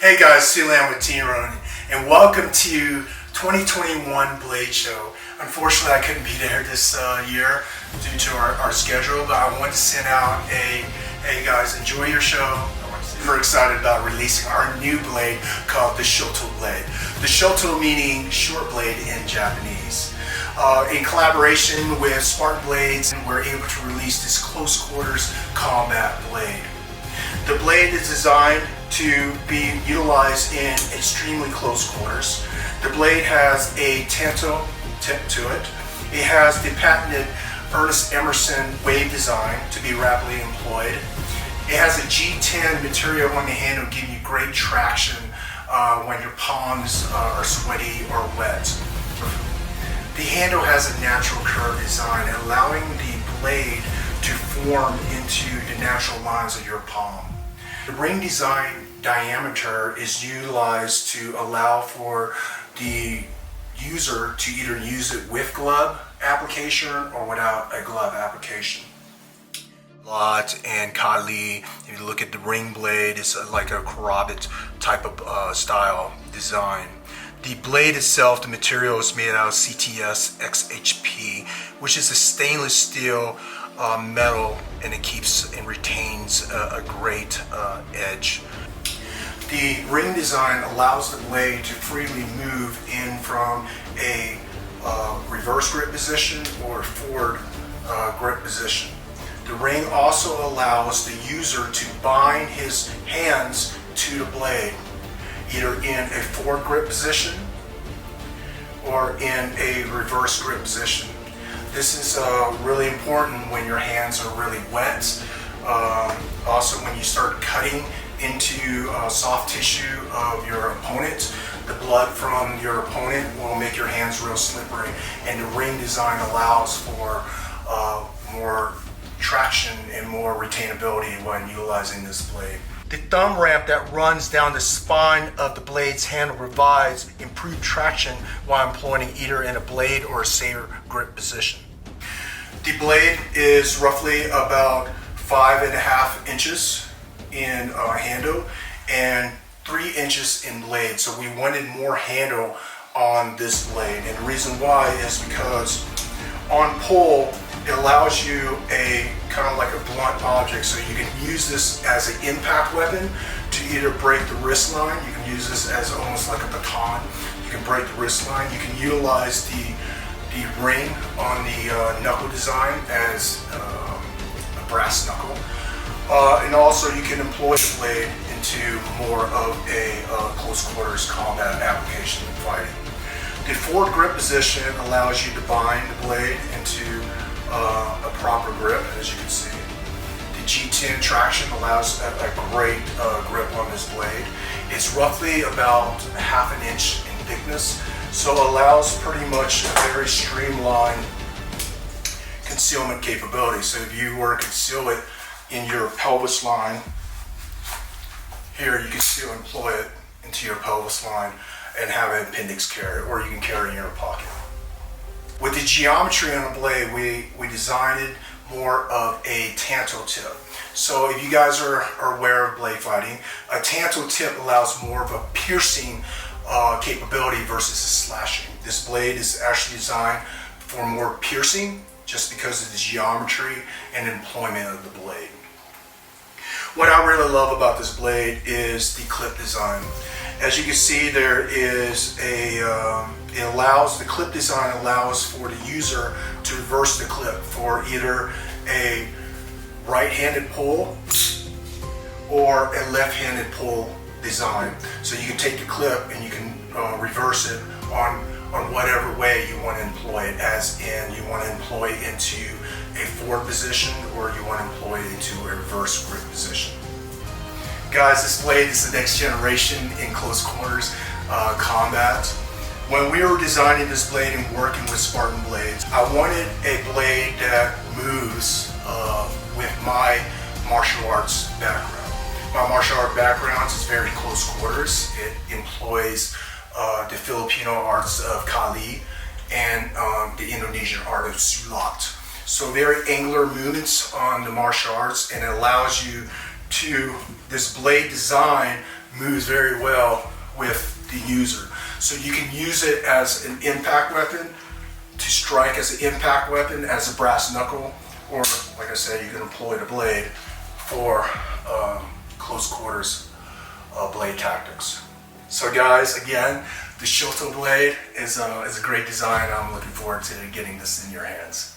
Hey guys, Tu Lam with Spartan-Ronin, and welcome to 2021 Blade Show. Unfortunately, I couldn't be there this year due to our schedule, but I wanted to send out a, hey guys, enjoy your show. We're excited about releasing our new blade called the Shōtō blade. The Shōtō meaning short blade in Japanese. In collaboration with Spartan Blades, we're able to release this close quarters combat blade. The blade is designed to be utilized in extremely close quarters. The blade has a tanto tip to it. It has the patented Emerson Wave design to be rapidly employed. It has a G10 material on the handle, giving you great traction when your palms are sweaty or wet. The handle has a natural curve design, allowing the blade to form into the natural lines of your palm. The ring design diameter is utilized to allow for the user to either use it with glove application or without a glove application. Lot and Kali, if you look at the ring blade, it's like a Karambit type of style design. The blade itself, the material is made out of CTS-XHP, which is a stainless steel metal, and it keeps and retains a great edge. The ring design allows the blade to freely move in from a reverse grip position or forward grip position. The ring also allows the user to bind his hands to the blade, either in a forward grip position or in a reverse grip position. This is really important when your hands are really wet. Also when you start cutting into soft tissue of your opponent, the blood from your opponent will make your hands real slippery, and the ring design allows for more traction and more retainability when utilizing this blade. The thumb ramp that runs down the spine of the blade's handle provides improved traction while employing either in a blade or a saber grip position. The blade is roughly about 5.5 inches in handle and 3 inches in blade, so we wanted more handle on this blade, and the reason why is because on pull it allows you a kind of like a blunt object, so you can use this as an impact weapon to either break the wrist line. You can use this as almost like a baton. You can break the wrist line. You can utilize the ring on the knuckle design as a brass knuckle, and also you can employ the blade into more of a close quarters combat application in fighting. The forward grip position allows you to bind the blade into a proper grip, as you can see. The G10 traction allows a great grip on this blade. It's roughly about 1/2 inch in thickness, so it allows pretty much a very streamlined concealment capability. So if you were to conceal it in your pelvis line, here you can still employ it into your pelvis line and have an appendix carry, or you can carry it in your pocket. With the geometry on the blade, we designed it more of a tanto tip. So if you guys are aware of blade fighting, a tanto tip allows more of a piercing capability versus a slashing. This blade is actually designed for more piercing just because of the geometry and employment of the blade. What I really love about this blade is the clip design. As you can see, there is the clip design allows for the user to reverse the clip for either a right-handed pull or a left-handed pull design. So you can take the clip and you can reverse it on whatever way you want to employ it, as in you want to employ it into a forward position or you want to employ it into a reverse grip position. Guys, this blade is the next generation in close quarters combat. When we were designing this blade and working with Spartan Blades, I wanted a blade that moves with my martial arts background. My martial art background is very close quarters. It employs the Filipino arts of Kali and the Indonesian art of Silat. So very angular movements on the martial arts, and it allows you to, this blade design moves very well with the user. So you can use it as an impact weapon, to strike as an impact weapon, as a brass knuckle, or like I said, you can employ the blade for close quarters blade tactics. So guys, again, the Shōtō blade is a great design. I'm looking forward to getting this in your hands.